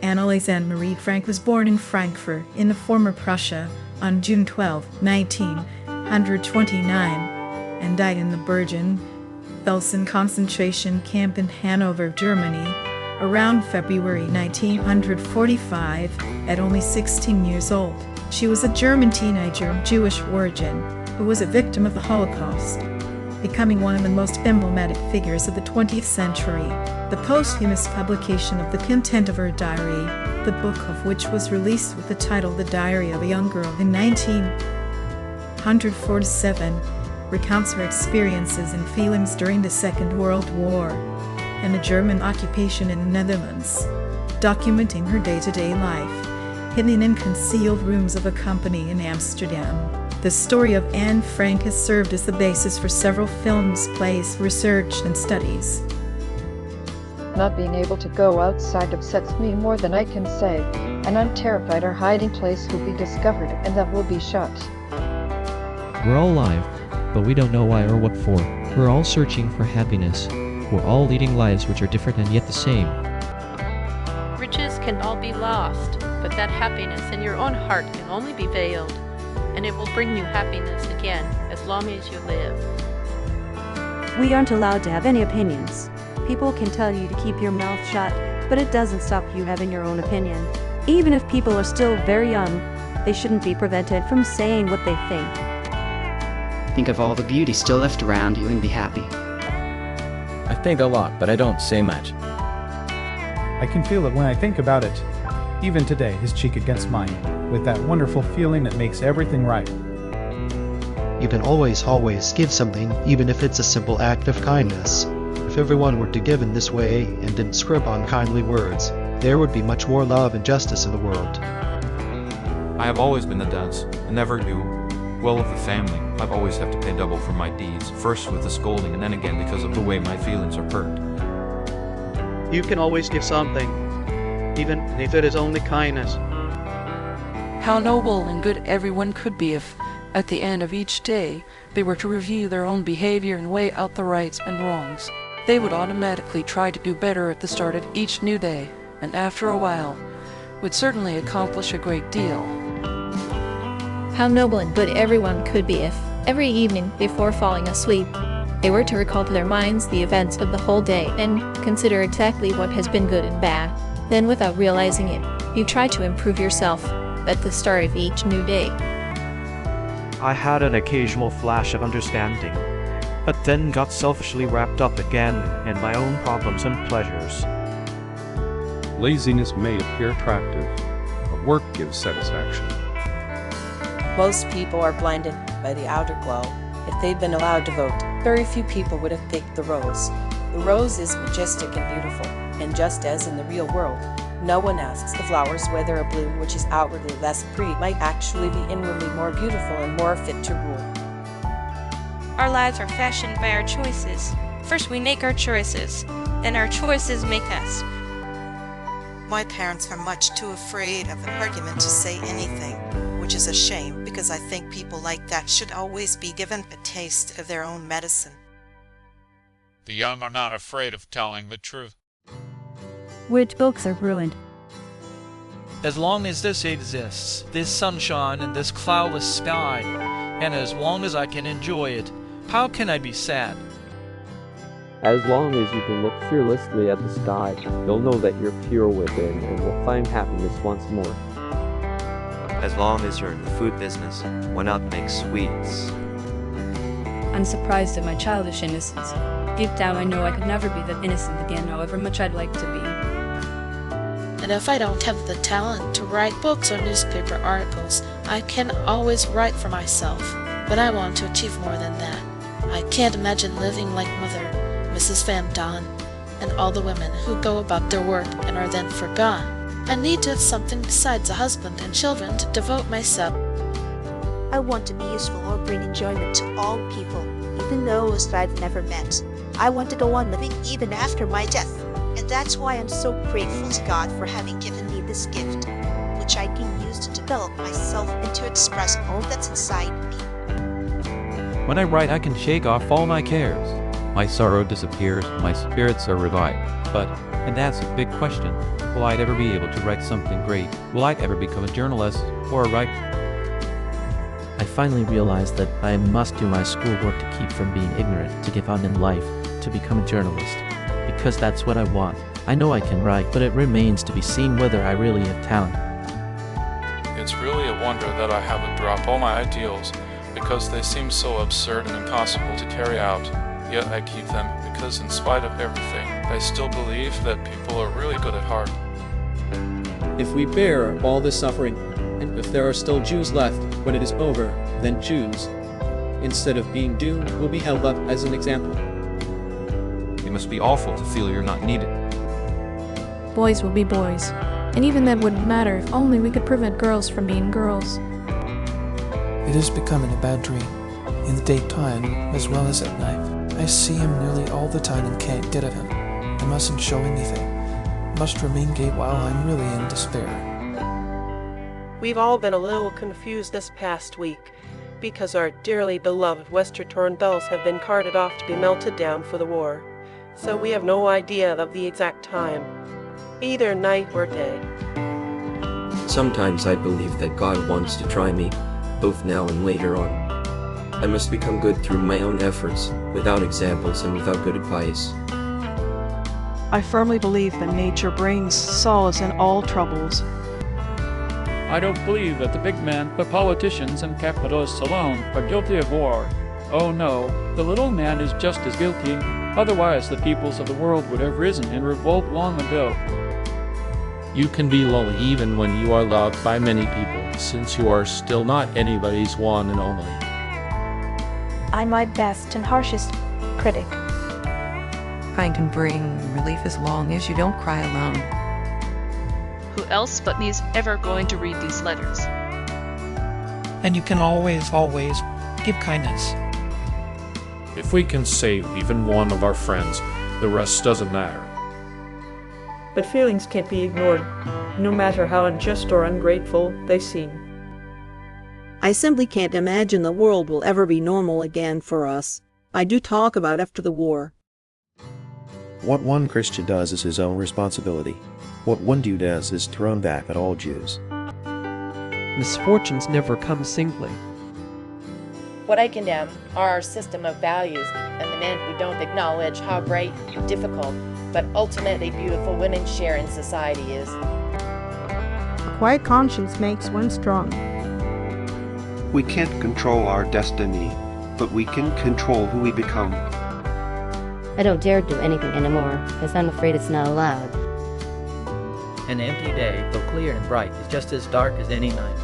Anneliese Anne-Marie Frank was born in Frankfurt, in the former Prussia, on June 12, 1929, and died in the Bergen-Belsen concentration camp in Hanover, Germany, around February 1945, at only 16 years old. She was a German teenager of Jewish origin who was a victim of the Holocaust, becoming one of the most emblematic figures of the 20th century. The posthumous publication of The Content of Her Diary, the book of which was released with the title The Diary of a Young Girl in 1947, recounts her experiences and feelings during the Second World War and the German occupation in the Netherlands, documenting her day-to-day life, hidden in concealed rooms of a company in Amsterdam. The story of Anne Frank has served as the basis for several films, plays, research, and studies. Not being able to go outside upsets me more than I can say, and I'm terrified our hiding place will be discovered and that we'll be shot. We're all alive, but we don't know why or what for. We're all searching for happiness. We're all leading lives which are different and yet the same. Riches can all be lost, but that happiness in your own heart can only be veiled, and it will bring you happiness again as long as you live. We aren't allowed to have any opinions. People can tell you to keep your mouth shut, but it doesn't stop you having your own opinion. Even if people are still very young, they shouldn't be prevented from saying what they think. Think of all the beauty still left around you and be happy. I think a lot, but I don't say much. I can feel it when I think about it. Even today, his cheek against mine, with that wonderful feeling that makes everything right. You can always give something, even if it's a simple act of kindness. If everyone were to give in this way and didn't scrib on kindly words, there would be much more love and justice in the world. I have always been the dunce, and never knew well of the family. I've always had to pay double for my deeds, first with the scolding and then again because of the way my feelings are hurt. You can always give something, even if it is only kindness. How noble and good everyone could be if, at the end of each day, they were to review their own behavior and weigh out the rights and wrongs. They would automatically try to do better at the start of each new day, and after a while, would certainly accomplish a great deal. How noble and good everyone could be if, every evening before falling asleep, they were to recall to their minds the events of the whole day and consider exactly what has been good and bad. Then, without realizing it, you try to improve yourself at the start of each new day. I had an occasional flash of understanding, but then got selfishly wrapped up again in my own problems and pleasures. Laziness may appear attractive, but work gives satisfaction. Most people are blinded by the outer glow. If they'd been allowed to vote, very few people would have picked the rose. The rose is majestic and beautiful, and just as in the real world, no one asks the flowers whether a bloom which is outwardly less pretty might actually be inwardly more beautiful and more fit to rule. Our lives are fashioned by our choices. First we make our choices, then our choices make us. My parents are much too afraid of an argument to say anything, which is a shame because I think people like that should always be given a taste of their own medicine. The young are not afraid of telling the truth. Which books are ruined? As long as this exists, this sunshine and this cloudless sky, and as long as I can enjoy it, how can I be sad? As long as you can look fearlessly at the sky, you'll know that you're pure within and will find happiness once more. As long as you're in the food business, why not make sweets? I'm surprised at my childish innocence. Deep down I know I could never be that innocent again, however much I'd like to be. And if I don't have the talent to write books or newspaper articles, I can always write for myself. But I want to achieve more than that. I can't imagine living like Mother, Mrs. Van Don, and all the women who go about their work and are then forgotten. I need to have something besides a husband and children to devote myself. I want to be useful or bring enjoyment to all people, even those that I've never met. I want to go on living even after my death, and that's why I'm so grateful to God for having given me this gift, which I can use to develop myself and to express all that's inside me. When I write, I can shake off all my cares. My sorrow disappears, my spirits are revived. But, and that's a big question, will I ever be able to write something great? Will I ever become a journalist or a writer? I finally realized that I must do my schoolwork to keep from being ignorant, to give on in life, to become a journalist. Because that's what I want. I know I can write, but it remains to be seen whether I really have talent. It's really a wonder that I haven't dropped all my ideals, because they seem so absurd and impossible to carry out. Yet I keep them, because in spite of everything, I still believe that people are really good at heart. If we bear all this suffering, and if there are still Jews left when it is over, then Jews, instead of being doomed, will be held up as an example. It must be awful to feel you're not needed. Boys will be boys, and even that wouldn't matter if only we could prevent girls from being girls. It is becoming a bad dream, in the daytime as well as at night. I see him nearly all the time and can't get at him. I mustn't show anything. Must remain gay while I'm really in despair. We've all been a little confused this past week, because our dearly beloved Westertorn bells have been carted off to be melted down for the war. So we have no idea of the exact time, either night or day. Sometimes I believe that God wants to try me, both now and later on. I must become good through my own efforts, without examples and without good advice. I firmly believe that nature brings solace in all troubles. I don't believe that the big men, the politicians, and capitalists alone are guilty of war. Oh no, the little man is just as guilty. Otherwise, the peoples of the world would have risen in revolt long ago. You can be lonely even when you are loved by many people, since you are still not anybody's one and only. I'm my best and harshest critic. I can bring relief as long as you don't cry alone. Who else but me is ever going to read these letters? And you can always give kindness. If we can save even one of our friends, the rest doesn't matter. But feelings can't be ignored, no matter how unjust or ungrateful they seem. I simply can't imagine the world will ever be normal again for us. I do talk about after the war. What one Christian does is his own responsibility. What one Jew does is thrown back at all Jews. Misfortunes never come singly. What I condemn are our system of values and the men who don't acknowledge how bright, difficult, but ultimately beautiful women share in society is. A quiet conscience makes one strong. We can't control our destiny, but we can control who we become. I don't dare do anything anymore, because I'm afraid it's not allowed. An empty day, though clear and bright, is just as dark as any night.